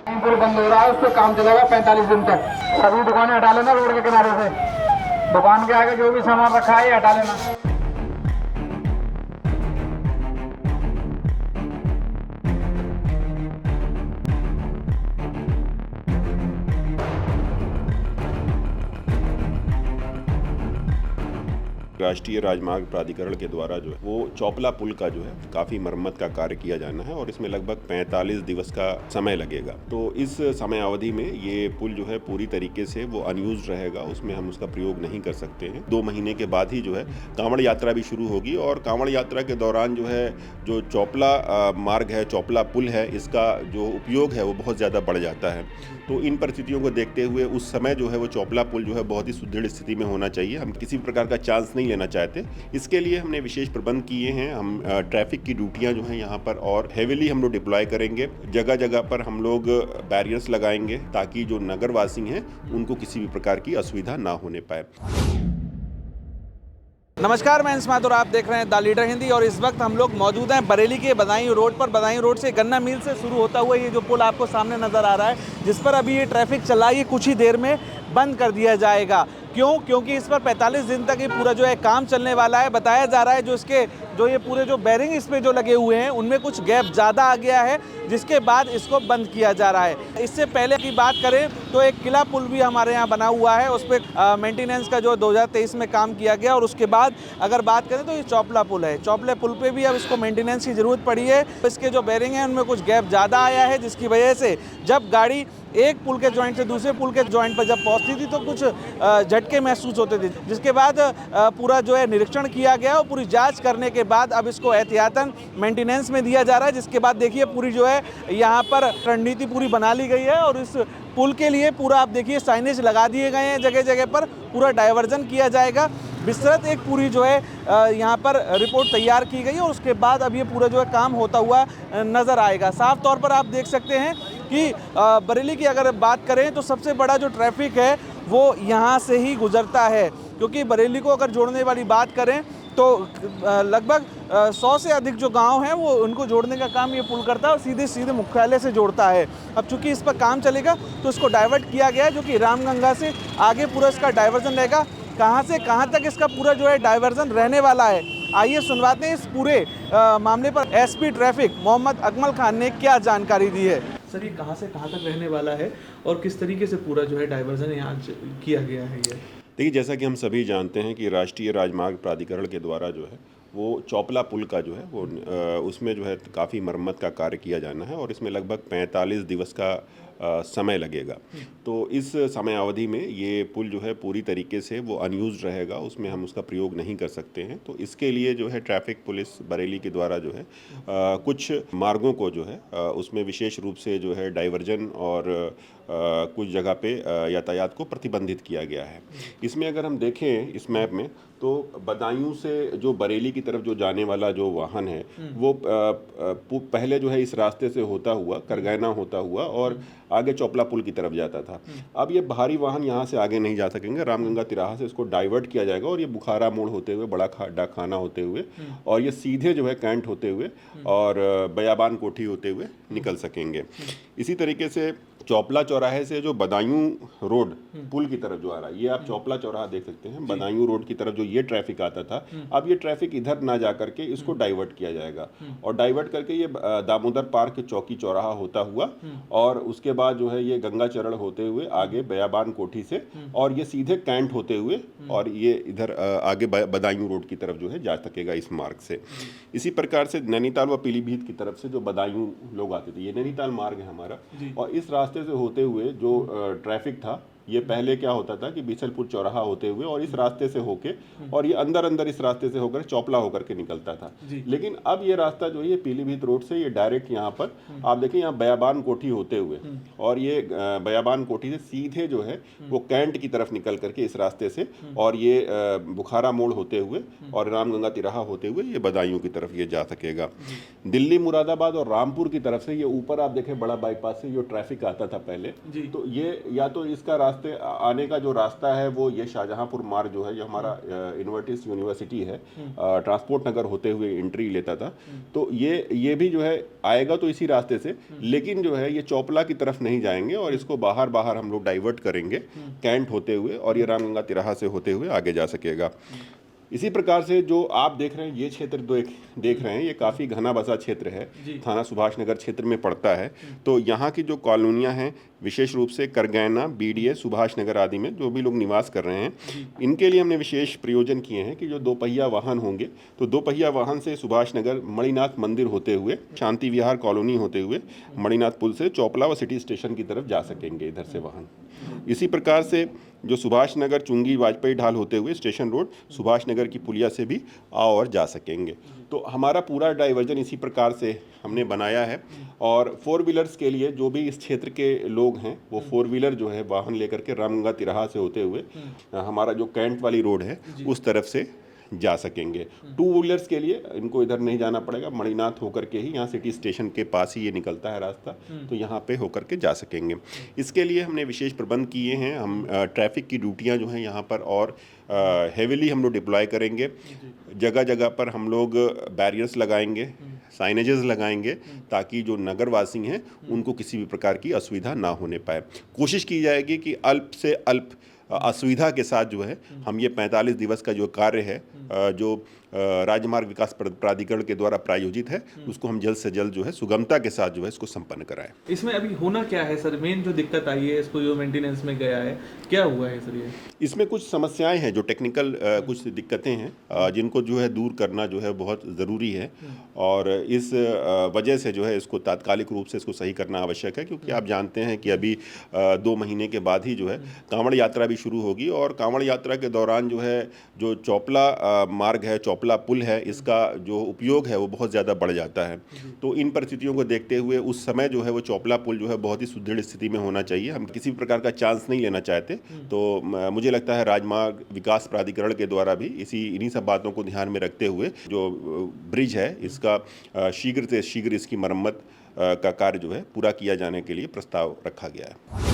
पुल बंद हो रहा है, उस पर काम चलेगा 45 दिन तक। सभी दुकानें हटा लेना रोड के किनारे से। दुकान के आगे जो भी सामान रखा है हटा लेना। राष्ट्रीय राजमार्ग प्राधिकरण के द्वारा जो है वो चौपला पुल का जो है काफ़ी मरम्मत का कार्य किया जाना है और इसमें लगभग 45 दिवस का समय लगेगा। तो इस समय अवधि में ये पुल जो है पूरी तरीके से वो अनयूज रहेगा, उसमें हम उसका प्रयोग नहीं कर सकते हैं। 2 महीने के बाद ही जो है कांवड़ यात्रा भी शुरू होगी और कांवड़ यात्रा के दौरान जो है जो चौपला मार्ग है, चौपला पुल है, इसका जो उपयोग है वो बहुत ज़्यादा बढ़ जाता है। तो इन परिस्थितियों को देखते हुए उस समय जो है वो चौपला पुल जो है बहुत ही सुदृढ़ स्थिति में होना चाहिए। हम किसी भी प्रकार का चांस नहीं लेना चाहते। इसके लिए हमने विशेष प्रबंध किए हैं। हम ट्रैफिक की ड्यूटियां जो हैं यहाँ पर और हेविली हम लोग डिप्लॉय करेंगे। जगह जगह पर हम लोग बैरियर्स लगाएंगे ताकि जो नगरवासी हैं उनको किसी भी प्रकार की असुविधा ना होने पाए। नमस्कार, मैं इंस्मात और आप देख रहे हैं द लीडर हिंदी। और इस वक्त हम लोग मौजूद हैं बरेली के बदायूं रोड पर। बदायूं रोड से गन्ना मिल से शुरू होता हुआ ये जो पुल आपको सामने नज़र आ रहा है, जिस पर अभी ये ट्रैफिक चल रहा है, ये कुछ ही देर में बंद कर दिया जाएगा। क्यों? क्योंकि इस पर 45 दिन तक ये पूरा जो है काम चलने वाला है। बताया जा रहा है जो ये पूरे जो बैरिंग इस पे जो लगे हुए हैं उनमें कुछ गैप ज़्यादा आ गया है, जिसके बाद इसको बंद किया जा रहा है। इससे पहले की बात करें तो एक किला पुल भी हमारे यहाँ बना हुआ है, उस पर मेंटेनेंस का जो 2023 में काम किया गया। और उसके बाद अगर बात करें तो ये चौपला पुल है। चौपला पुल पे भी अब इसको मेंटेनेंस की ज़रूरत पड़ी है। इसके जो बैरिंग हैं उनमें कुछ गैप ज़्यादा आया है, जिसकी वजह से जब गाड़ी एक पुल के जॉइंट से दूसरे पुल के जॉइंट पर जब पहुंचती थी तो कुछ झटके महसूस होते थे, जिसके बाद पूरा जो है निरीक्षण किया गया और पूरी जांच करने के बाद अब इसको एहतियातन मेंटेनेंस में दिया जा रहा है। जिसके बाद देखिए पूरी जो है यहाँ पर रणनीति पूरी बना ली गई है और इस पुल के लिए पूरा आप देखिए साइनेज लगा दिए गए हैं। जगह जगह पर पूरा डायवर्जन किया जाएगा। विस्तृत एक पूरी जो है यहाँ पर रिपोर्ट तैयार की गई और उसके बाद अब ये पूरा जो है काम होता हुआ नज़र आएगा। साफ तौर पर आप देख सकते हैं कि बरेली की अगर बात करें तो सबसे बड़ा जो ट्रैफिक है वो यहाँ से ही गुजरता है, क्योंकि बरेली को अगर जोड़ने वाली बात करें तो लगभग 100 से अधिक जो गांव हैं वो उनको जोड़ने का काम ये पुल करता है और सीधे सीधे मुख्यालय से जोड़ता है। अब चूंकि इस पर काम चलेगा तो इसको डाइवर्ट किया गया है, जो कि रामगंगा से आगे पूरा इसका डाइवर्जन रहेगा। कहाँ से कहाँ तक इसका पूरा जो है डाइवर्जन रहने वाला है, आइए सुनवाते हैं इस पूरे मामले पर एसपी ट्रैफिक मोहम्मद अकमल खान ने क्या जानकारी दी है। सर, ये कहाँ से कहाँ तक रहने वाला है और किस तरीके से पूरा जो है डाइवर्जन यहाँ किया गया है? ये देखिए, जैसा कि हम सभी जानते हैं कि राष्ट्रीय राजमार्ग प्राधिकरण के द्वारा जो है वो चौपला पुल का जो है वो उसमें जो है काफ़ी मरम्मत का कार्य किया जाना है और इसमें लगभग 45 दिवस का समय लगेगा। तो इस समय अवधि में ये पुल जो है पूरी तरीके से वो अनयूज रहेगा, उसमें हम उसका प्रयोग नहीं कर सकते हैं। तो इसके लिए जो है ट्रैफिक पुलिस बरेली के द्वारा जो है कुछ मार्गों को जो है उसमें विशेष रूप से जो है डाइवर्जन और कुछ जगह पे यातायात को प्रतिबंधित किया गया है। इसमें अगर हम देखें इस मैप में तो बदायूं से जो बरेली की तरफ जो जाने वाला जो वाहन है वो पहले जो है इस रास्ते से होता हुआ करगैना होता हुआ और आगे चौपला पुल की तरफ जाता था। अब ये भारी वाहन यहाँ से आगे नहीं जा सकेंगे। रामगंगा तिराहा से इसको डाइवर्ट किया जाएगा और ये बुखारा मोड़ होते हुए, बड़ा डाखाना होते हुए और ये सीधे जो है कैंट होते हुए और बयाबान कोठी होते हुए निकल सकेंगे। इसी तरीके से चौपला चौराहे से जो बदायूं रोड पुल की तरफ जो आ रहा है, ये आप चौपला चौराहा देख सकते हैं। बदायूं रोड की तरफ जो ये ट्रैफिक आता था, अब ये ट्रैफिक इधर ना जा करके इसको डाइवर्ट किया जाएगा और डाइवर्ट करके ये दामोदर पार्क चौकी चौराहा होता हुआ और उसके बाद जो है ये गंगा चरण होते हुए आगे बयाबान कोठी से और ये सीधे कैंट होते हुए और ये इधर आगे बदायूं रोड की तरफ जो है जा सकेगा इस मार्ग से। इसी प्रकार से नैनीताल व पीलीभीत की तरफ से जो बदायूं लोग आते थे, ये नैनीताल मार्ग है हमारा, और इस रास्ते से होते हुए जो ट्रैफिक था ये पहले क्या होता था कि बीसलपुर चौराहा होते हुए और इस रास्ते से होके और ये अंदर इस रास्ते से होकर चौपला होकर के निकलता था। लेकिन अब ये रास्ता जो है पीलीभीत रोड से ये डायरेक्ट यहाँ पर आप देखें, यहाँ बयाबान कोठी होते हुए और ये बयाबान कोठी से सीधे जो है वो कैंट की तरफ निकल करके इस रास्ते से और ये बुखारा मोड़ होते हुए और रामगंगा तिराहा होते हुए ये बदायूं की तरफ ये जा सकेगा। दिल्ली, मुरादाबाद और रामपुर की तरफ से ये ऊपर आप देखें बड़ा बाईपास से जो ट्रैफिक आता था पहले, तो ये या तो इसका रास्ते आने का जो रास्ता है वो ये शाहजहांपुर मार्ग जो है, ये हमारा इन्वर्टिस यूनिवर्सिटी है, ट्रांसपोर्ट नगर होते हुए एंट्री लेता था। तो ये भी जो है आएगा तो इसी रास्ते से, लेकिन जो है ये चौपला की तरफ नहीं जाएंगे और इसको बाहर हम लोग डाइवर्ट करेंगे कैंट होते हुए, और ये रामगंगा तिराहा से होते हुए आगे जा सकेगा। इसी प्रकार से जो आप देख रहे हैं ये क्षेत्र देख रहे हैं, ये काफ़ी घना बसा क्षेत्र है, थाना सुभाष नगर क्षेत्र में पड़ता है। तो यहाँ की जो कॉलोनियाँ हैं, विशेष रूप से करगैना, बीडीए, सुभाष नगर आदि में जो भी लोग निवास कर रहे हैं, इनके लिए हमने विशेष प्रयोजन किए हैं कि जो दोपहिया वाहन होंगे तो दोपहिया वाहन से सुभाष नगर मणिनाथ मंदिर होते हुए, शांति विहार कॉलोनी होते हुए, मणिनाथ पुल से चौपला व सिटी स्टेशन की तरफ जा सकेंगे इधर से वाहन। इसी प्रकार से जो सुभाष नगर चुंगी वाजपेयी ढाल होते हुए स्टेशन रोड सुभाष नगर की पुलिया से भी आ और जा सकेंगे। तो हमारा पूरा डाइवर्जन इसी प्रकार से हमने बनाया है। और 4 व्हीलर्स के लिए जो भी इस क्षेत्र के लोग हैं वो 4 व्हीलर जो है वाहन लेकर के रामगंगा तिराहा से होते हुए हमारा जो कैंट वाली रोड है उस तरफ से जा सकेंगे। 2 व्हीलर्स के लिए इनको इधर नहीं जाना पड़ेगा, मणिनाथ होकर के ही, यहाँ सिटी स्टेशन के पास ही ये निकलता है रास्ता, तो यहाँ पे होकर के जा सकेंगे। इसके लिए हमने विशेष प्रबंध किए हैं। हम ट्रैफिक की ड्यूटियाँ जो हैं यहाँ पर और हेविली हम लोग डिप्लॉय करेंगे। जगह जगह पर हम लोग बैरियर्स लगाएंगे, साइनेजेस लगाएंगे, ताकि जो नगरवासी हैं उनको किसी भी प्रकार की असुविधा ना होने पाए। कोशिश की जाएगी कि अल्प से अल्प असुविधा के साथ जो है हम ये 45 दिवस का जो कार्य है जो राजमार्ग विकास प्राधिकरण के द्वारा प्रायोजित है, उसको हम जल्द से जल्द जो है सुगमता के साथ जो है इसको संपन्न कराएं। इसमें अभी होना क्या है सर? मेन जो दिक्कत आई है, इसको जो मेंटेनेंस में गया है, क्या हुआ है सर? ये इसमें कुछ समस्याएं हैं, जो टेक्निकल कुछ दिक्कतें हैं जिनको जो है दूर करना जो है बहुत ज़रूरी है, और इस वजह से जो है इसको तात्कालिक रूप से इसको सही करना आवश्यक है। क्योंकि आप जानते हैं कि अभी 2 महीने के बाद ही जो है कांवड़ यात्रा भी शुरू होगी, और कांवड़ यात्रा के दौरान जो है जो चौपला मार्ग है, चौपला पुल है, इसका जो उपयोग है वो बहुत ज़्यादा बढ़ जाता है। तो इन परिस्थितियों को देखते हुए उस समय जो है वो चौपला पुल जो है बहुत ही सुदृढ़ स्थिति में होना चाहिए। हम किसी भी प्रकार का चांस नहीं लेना चाहते। तो मुझे लगता है राजमार्ग विकास प्राधिकरण के द्वारा भी इन्हीं सब बातों को ध्यान में रखते हुए जो ब्रिज है इसका शीघ्र से शीघ्र इसकी मरम्मत का कार्य जो है पूरा किया जाने के लिए प्रस्ताव रखा गया है।